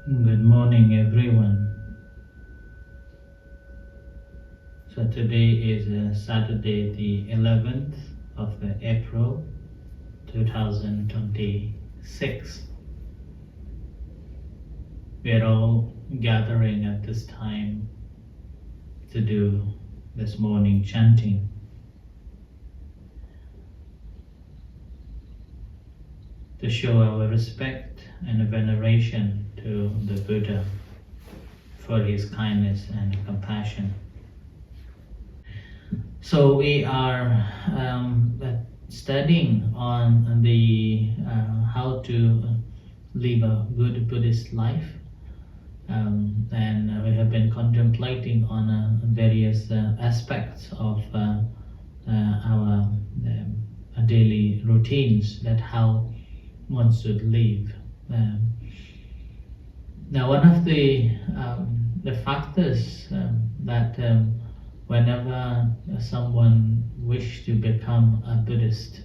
Good morning, everyone. So today is Saturday, the 11th of April, 2026. We are all gathering at this time to do this morning chanting. To show our respect and veneration to the Buddha for his kindness and compassion. So we are studying on the how to live a good Buddhist life, and we have been contemplating on various aspects of our daily routines, that how one should live. Now, one of the factors that whenever someone wishes to become a Buddhist,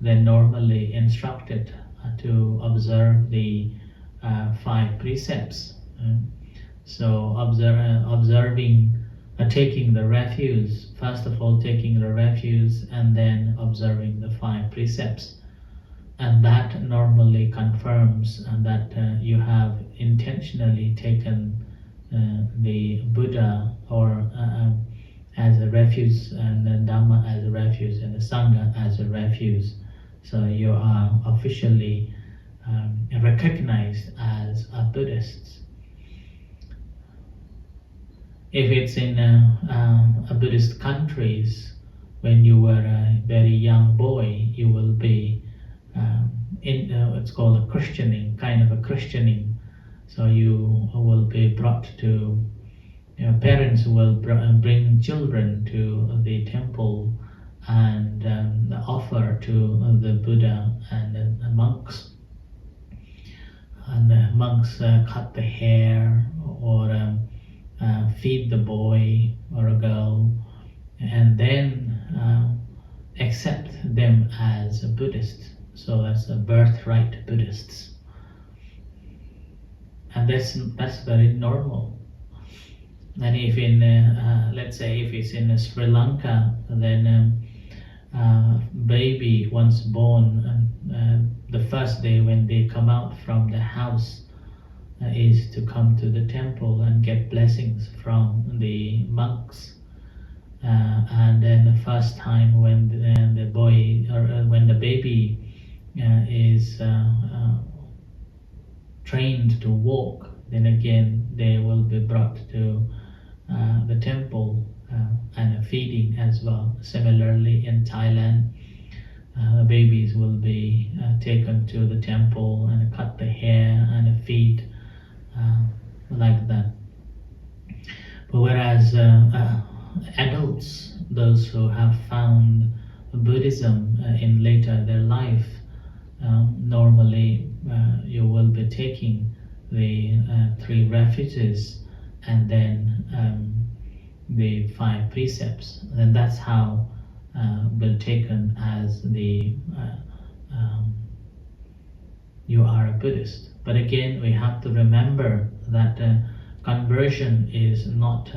they're normally instructed to observe the 5 precepts. So observing, taking the refuse, first of all taking the refuse and then observing the 5 precepts. And that normally confirms that you have intentionally taken the Buddha or as a refuge, and the Dhamma as a refuge, and the Sangha as a refuge. So you are officially recognized as a Buddhist. If it's in a Buddhist countries, when you were a very young boy, you will be it's called a christening, kind of a christening. So you will be brought to, parents will bring children to the temple and offer to the Buddha and the monks. And the monks cut the hair or feed the boy or a girl, and then accept them as a Buddhist. So that's a birthright Buddhists, and that's very normal. And if in let's say if it's in Sri Lanka, then baby once born, the first day when they come out from the house is to come to the temple and get blessings from the monks. And then the first time when the boy or when the baby is trained to walk, then again they will be brought to the temple and a feeding as well. Similarly in Thailand, the babies will be taken to the temple and cut the hair and feed like that. But whereas adults, those who have found Buddhism in later their life, normally you will be taking the 3 refuges and then the 5 precepts, and that's how will taken as the you are a Buddhist. But again, we have to remember that conversion is not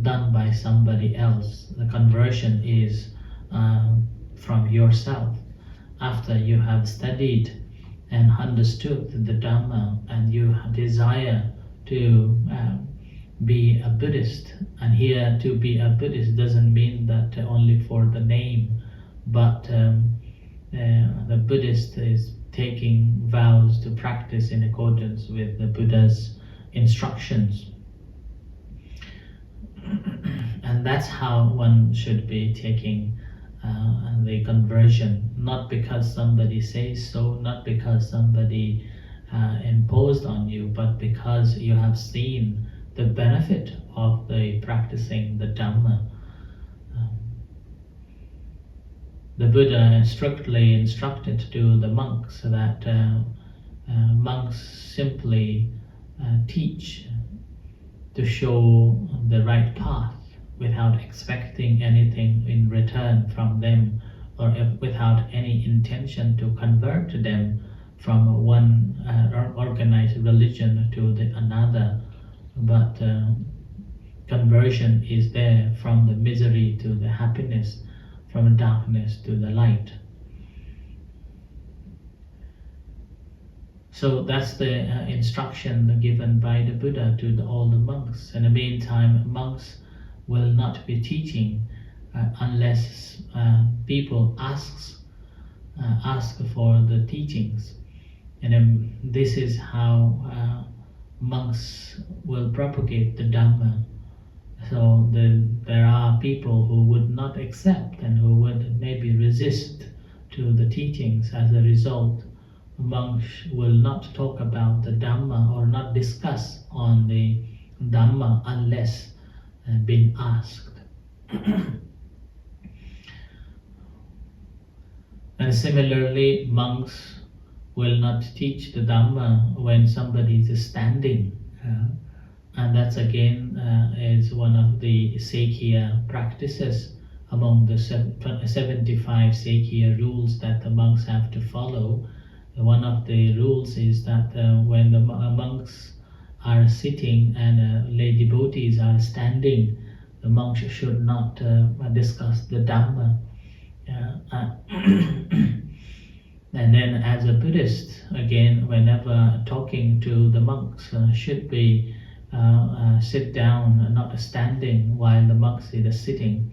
done by somebody else. The conversion is from yourself. After you have studied and understood the Dhamma and you desire to be a Buddhist, and here to be a Buddhist doesn't mean that only for the name, but the Buddhist is taking vows to practice in accordance with the Buddha's instructions. And that's how one should be taking the conversion, not because somebody says so, not because somebody imposed on you, but because you have seen the benefit of the practicing the Dhamma. The Buddha strictly instructed to the monks that monks simply teach to show the right path without expecting anything in return from them, or without any intention to convert them from one organized religion to the another, but conversion is there from the misery to the happiness, from darkness to the light. So that's the instruction given by the Buddha to all the monks. In the meantime, monks will not be teaching unless people ask for the teachings. And this is how monks will propagate the Dhamma. So there are people who would not accept and who would maybe resist to the teachings. As a result, monks will not talk about the Dhamma or not discuss on the Dhamma unless being asked. And similarly, monks will not teach the Dhamma when somebody is standing. And that's again is one of the Sakya practices among the 75 Sakya rules that the monks have to follow. One of the rules is that when the monks are sitting and lay devotees are standing, the monks should not discuss the Dhamma. And then as a Buddhist, again, whenever talking to the monks, should be sit down, not standing while the monks is sitting.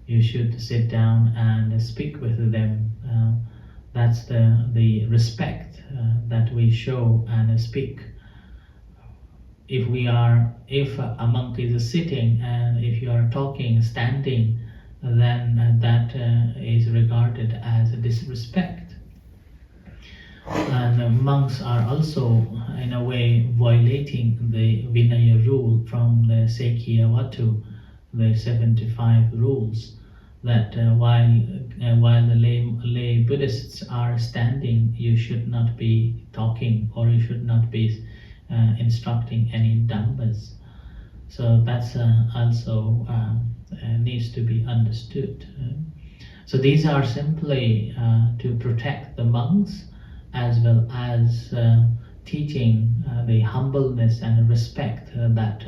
You should sit down and speak with them. That's the respect that we show and speak. If a monk is sitting and if you are talking standing, then that is regarded as a disrespect. And monks are also in a way violating the Vinaya rule from the Sakya Vatu, the 75 rules, that while the lay Buddhists are standing, you should not be talking or you should not be instructing any Dhammas. So that's also needs to be understood. So these are simply to protect the monks as well as teaching the humbleness and respect that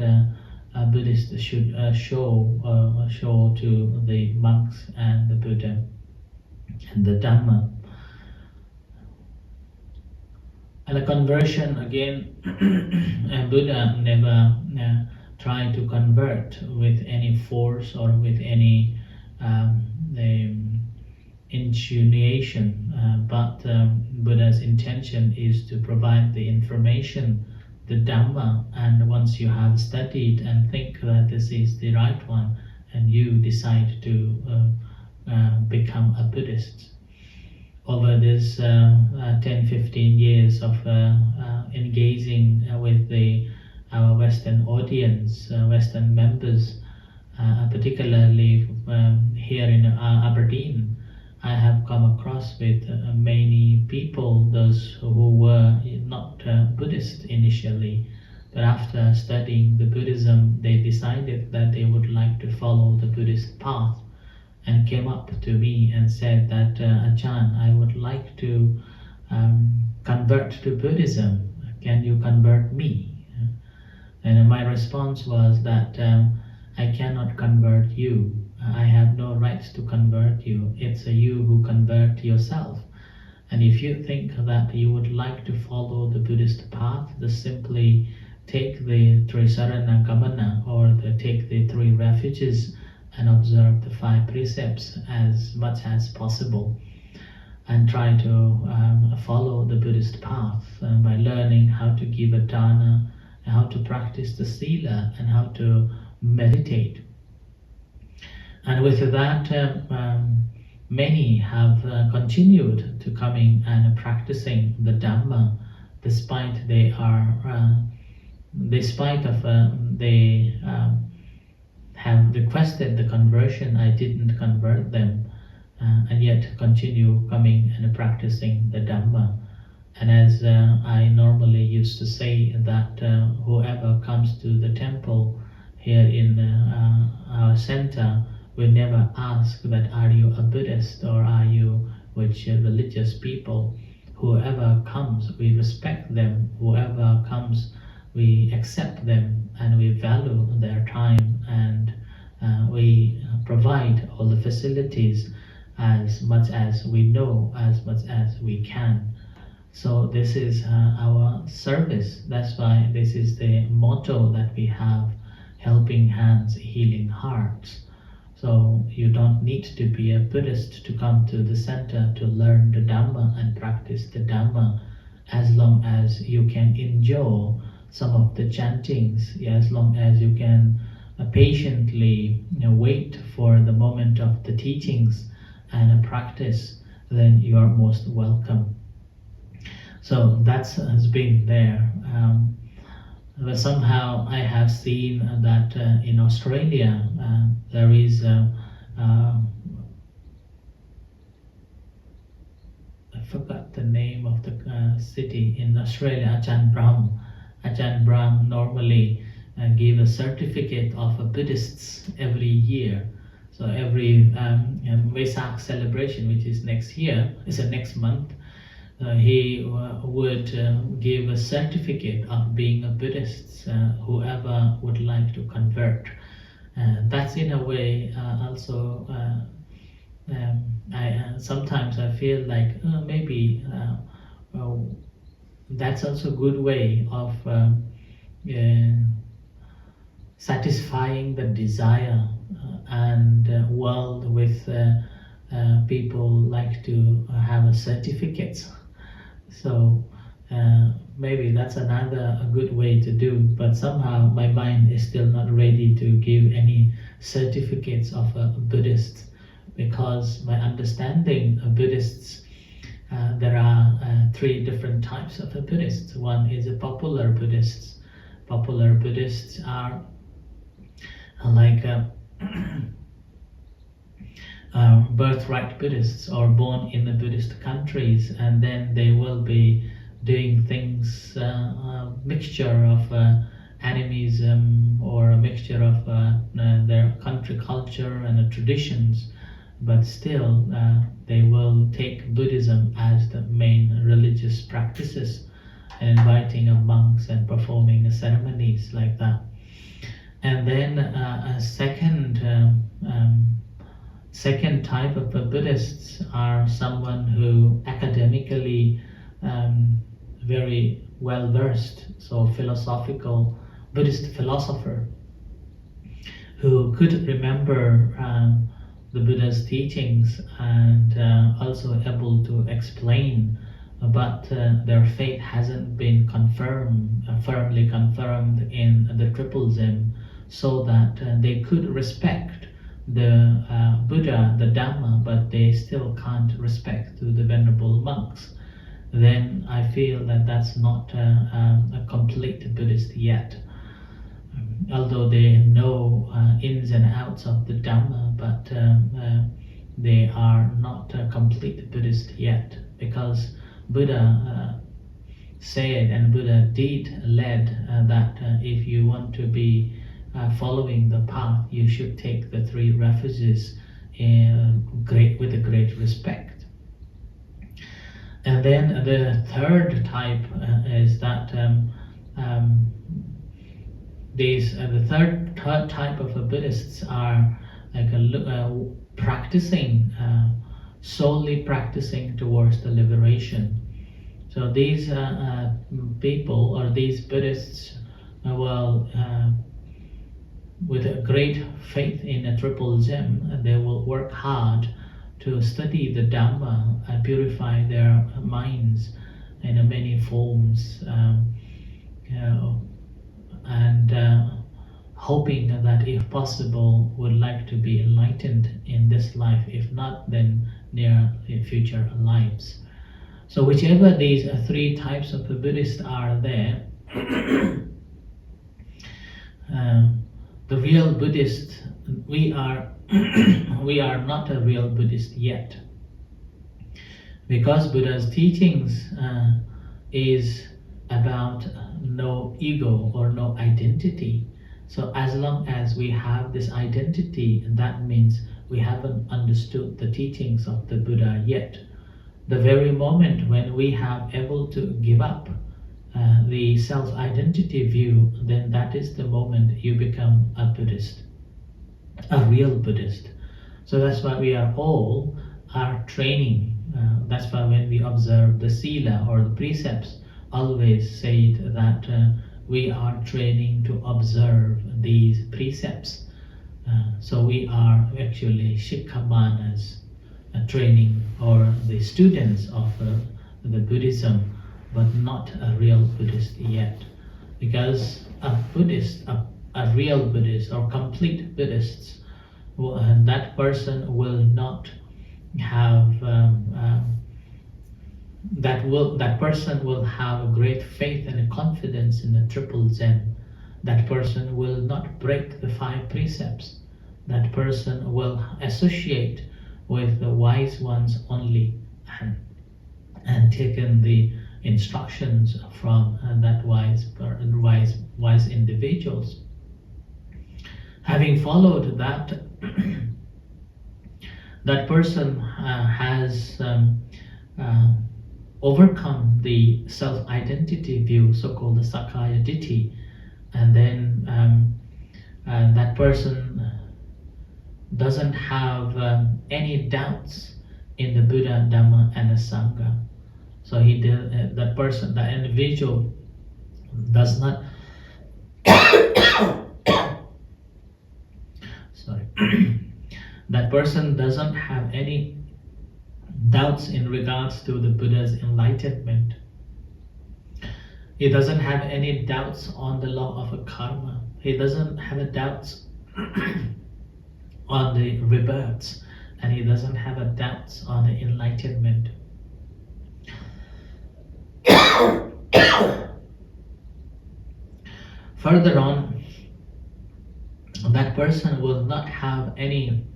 Buddhists should show to the monks and the Buddha and the Dhamma. And the conversion, again, Buddha never tried to convert with any force or with any insinuation, but Buddha's intention is to provide the information, the Dhamma, and once you have studied and think that this is the right one, and you decide to become a Buddhist. Over this 10-15 years of engaging with our Western audience, Western members, particularly here in Aberdeen, I have come across with many people, those who were not Buddhist initially, but after studying the Buddhism, they decided that they would like to follow the Buddhist path and came up to me and said that, Ajahn, I would like to convert to Buddhism. Can you convert me? And my response was that I cannot convert you. I have no rights to convert you. It's you who convert yourself. And if you think that you would like to follow the Buddhist path, just simply take the Trisarana Gamana, or take the 3 refuges and observe the 5 precepts as much as possible, and try to follow the Buddhist path by learning how to give a dana, how to practice the sila, and how to meditate. And with that, many have continued to coming and practicing the Dhamma, despite they have requested the conversion. I didn't convert them, and yet continue coming and practicing the Dhamma. And as I normally used to say, that whoever comes to the temple here in our center, we never ask that, are you a Buddhist or are you which religious people? whoever comes, we respect them. Whoever comes, we accept them, and we value their time, and we provide all the facilities as much as we know, as much as we can. So this is our service. That's why this is the motto that we have: helping hands, healing hearts. So you don't need to be a Buddhist to come to the center to learn the Dhamma and practice the Dhamma, as long as you can enjoy some of the chantings, as long as you can patiently wait for the moment of the teachings and practice, then you are most welcome. So that has been there. But somehow I have seen that in Australia there is I forgot the name of the city in Australia, Ajahn Brahm. Ajahn Brahm normally give a certificate of Buddhists every year. So every Vesak celebration, which is next year, is next month, he would give a certificate of being a Buddhist, whoever would like to convert. That's in a way also, sometimes I feel like maybe that's also a good way of satisfying the desire and world with people like to have certificates. So maybe that's a good way to do, but somehow my mind is still not ready to give any certificates of a Buddhist, because my understanding of Buddhists, there are three different types of a Buddhist. One is a popular Buddhists. Popular Buddhists are like birthright Buddhists, or born in the Buddhist countries, and then they will be doing things, mixture of animism, or a mixture of their country culture and traditions, but still they will take Buddhism as the main religious practices, and inviting of monks and performing ceremonies like that. And then a second type of Buddhists are someone who academically very well versed, so philosophical Buddhist philosopher, who could remember the Buddha's teachings and also able to explain, but their faith hasn't been firmly confirmed in the Triple Zim, so that they could respect the Buddha, the Dhamma, but they still can't respect to the venerable monks. Then I feel that that's not a complete Buddhist yet. Although they know ins and outs of the Dhamma, but they are not a complete Buddhist yet, because Buddha said and Buddha did led that if you want to be following the path, you should take the three refuges with a great respect. And then the third type is that the third type of Buddhists are like practicing, solely practicing towards the liberation. So these people, or these Buddhists, with a great faith in a Triple Zim, they will work hard to study the Dhamma and purify their minds in many forms, and hoping that if possible would like to be enlightened in this life, if not then near future lives. So whichever these three types of Buddhists are there, the real Buddhist, we are we are not a real Buddhist yet, because Buddha's teachings is about no ego or no identity. So as long as we have this identity, that means we haven't understood the teachings of the Buddha yet. The very moment when we have able to give up the self-identity view, then that is the moment you become a Buddhist, a real Buddhist. So that's why we are all are training. That's why when we observe the sila or the precepts, always say that we are training to observe these precepts. So we are actually Shikkamanas training, or the students of the Buddhism, but not a real Buddhist yet. Because a Buddhist, a real Buddhist or complete Buddhists, that person will not have that person will have a great faith and a confidence in the triple Zen. That person will not break the 5 precepts. That person will associate with the wise ones only, and taken the instructions from that wise individuals. Having followed that, that person has overcome the self-identity view, so-called the Sakkaya Ditthi, and then that person doesn't have any doubts in the Buddha, Dhamma, and the Sangha. So that person, the individual, does not sorry that person doesn't have any doubts in regards to the Buddha's enlightenment. He doesn't have any doubts on the law of a karma. He doesn't have a doubts on the rebirths, and he doesn't have a doubts on the enlightenment. Further on, that person will not have any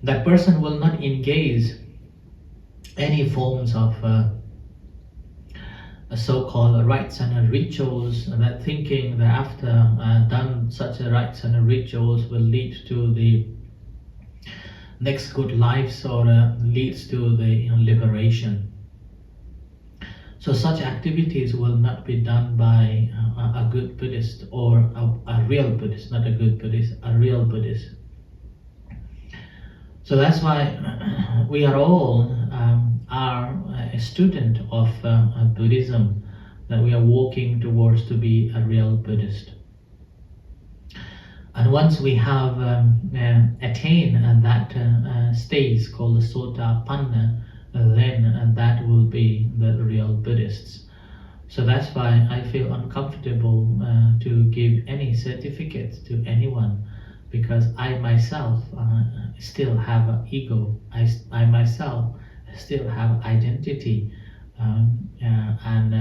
that person will not engage any forms of so-called rites and rituals, that thinking that after done such rites and rituals will lead to the next good lives, or leads to the liberation. So such activities will not be done by a good Buddhist, or a real Buddhist, not a good Buddhist, a real Buddhist. So that's why we are all are a student of Buddhism, that we are walking towards to be a real Buddhist. And once we have attained that stage called the Sotapanna, then that will be the real Buddhists. So that's why I feel uncomfortable to give any certificates to anyone, because I myself still have an ego. I myself still have identity, and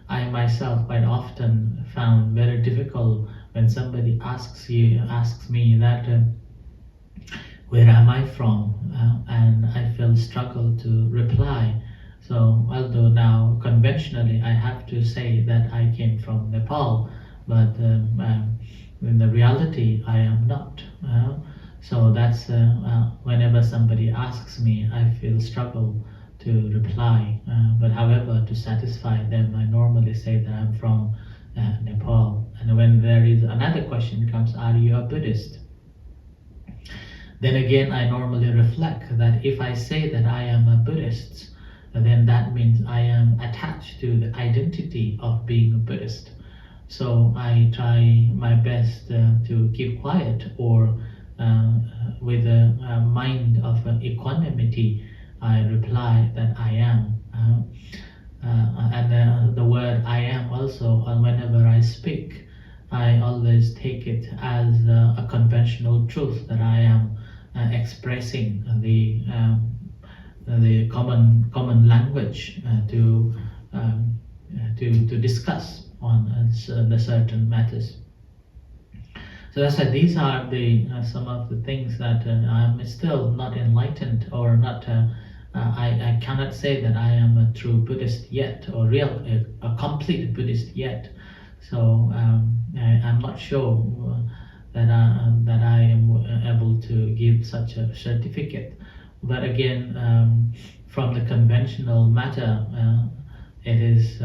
I myself quite often found very difficult when somebody asks me that where am I from, and I feel struggle to reply. So although now conventionally I have to say that I came from Nepal, but in the reality I am not. So that's whenever somebody asks me, I feel struggle to reply. But however, to satisfy them, I normally say that I'm from Nepal. And when there is another question comes, are you a Buddhist? Then again, I normally reflect that if I say that I am a Buddhist, then that means I am attached to the identity of being a Buddhist. So I try my best to keep quiet, or with a mind of equanimity, I reply that I am. And the word I am also, whenever I speak, I always take it as a conventional truth, that I am expressing the common language to discuss on the certain matters. So that's why these are the some of the things that I'm still not enlightened, or not. I cannot say that I am a true Buddhist yet, or a complete Buddhist yet. So I'm not sure that I am able to give such a certificate. But again, from the conventional matter, it is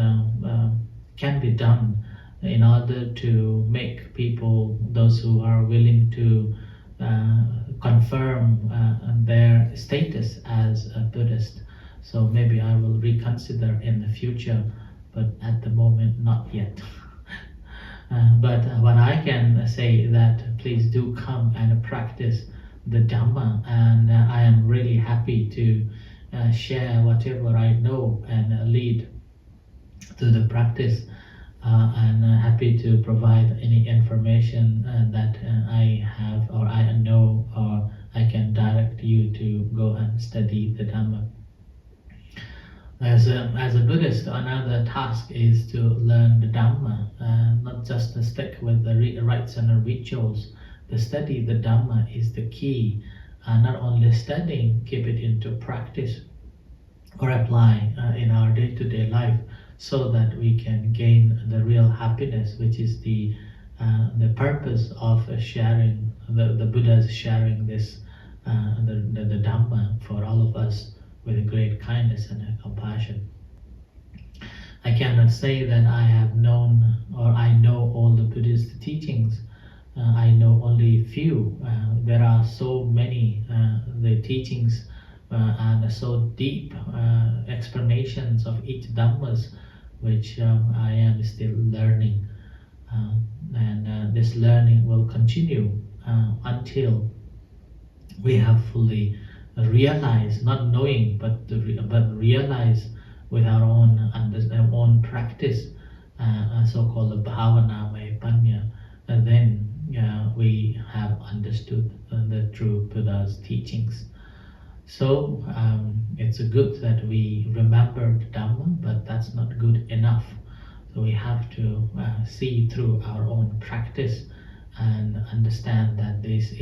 can be done in order to make people, those who are willing to confirm their status as a Buddhist. So maybe I will reconsider in the future, but at the moment, not yet. But what I can say that please do come and practice the Dhamma, and I am really happy to share whatever I know and lead to the practice, and happy to provide any information that I have or I know, or I can direct you to go and study the Dhamma. As a Buddhist, another task is to learn the Dhamma, not just to stick with the rites and the rituals. To study the Dhamma is the key. Not only studying, keep it into practice or apply in our day-to-day life, so that we can gain the real happiness, which is the purpose of sharing, the Buddha's sharing this, the Dhamma for all of us with great kindness and compassion. I cannot say that I have known or I know all the Buddhist teachings. I know only few. There are so many the teachings and so deep explanations of each Dhammas, which I am still learning. And this learning will continue until we have fully realize, not knowing, but realize with our own practice, so-called bhavana panya, and then we have understood the true Buddha's teachings. So it's good that we remember the Dhamma, but that's not good enough. So we have to see through our own practice and understand that this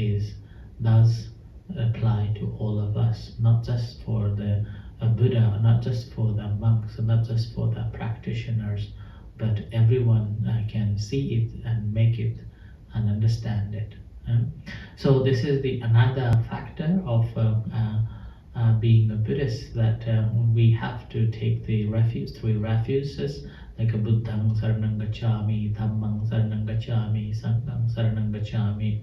does apply to all of us, not just for the Buddha, not just for the monks, not just for the practitioners, but everyone can see it and make it and understand it. So this is another factor of being a Buddhist, that we have to take the three refuges, like a Buddhang Saranang Gacchami, Dhammang Saranang Gacchami, Sanghang Saranang Gacchami,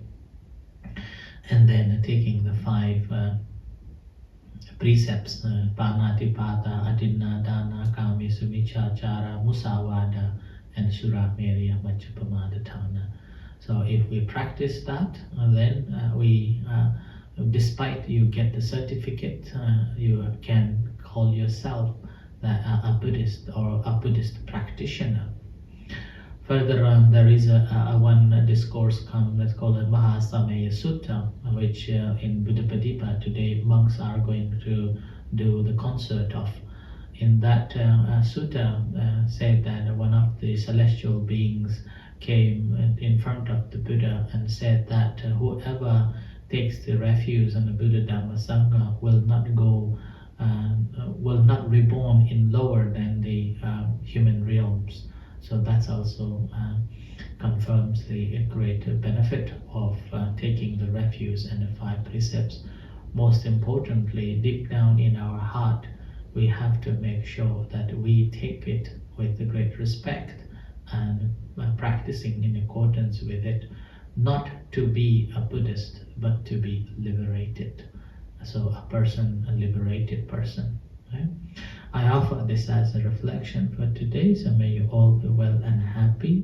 and then taking the five precepts, Panatipata, Adinna, Dana, Kami, Sumichachara, Musavada, and Surameria, Majjapamadatthana. So if we practice that, then we, despite you get the certificate, you can call yourself a Buddhist or a Buddhist practitioner. Further on, there is one discourse that's called the Mahasamaya Sutta, which in Buddhapadipa today monks are going to do the concert of. In that sutta said that one of the celestial beings came in front of the Buddha and said that whoever takes the refuge on the Buddha Dhamma Sangha will not reborn in lower than the human realms. So that's also confirms the great benefit of taking the refuge and the five precepts. Most importantly, deep down in our heart, we have to make sure that we take it with great respect and practicing in accordance with it, not to be a Buddhist, but to be liberated. So a liberated person. Right? I offer this as a reflection for today, so may you all be well and happy.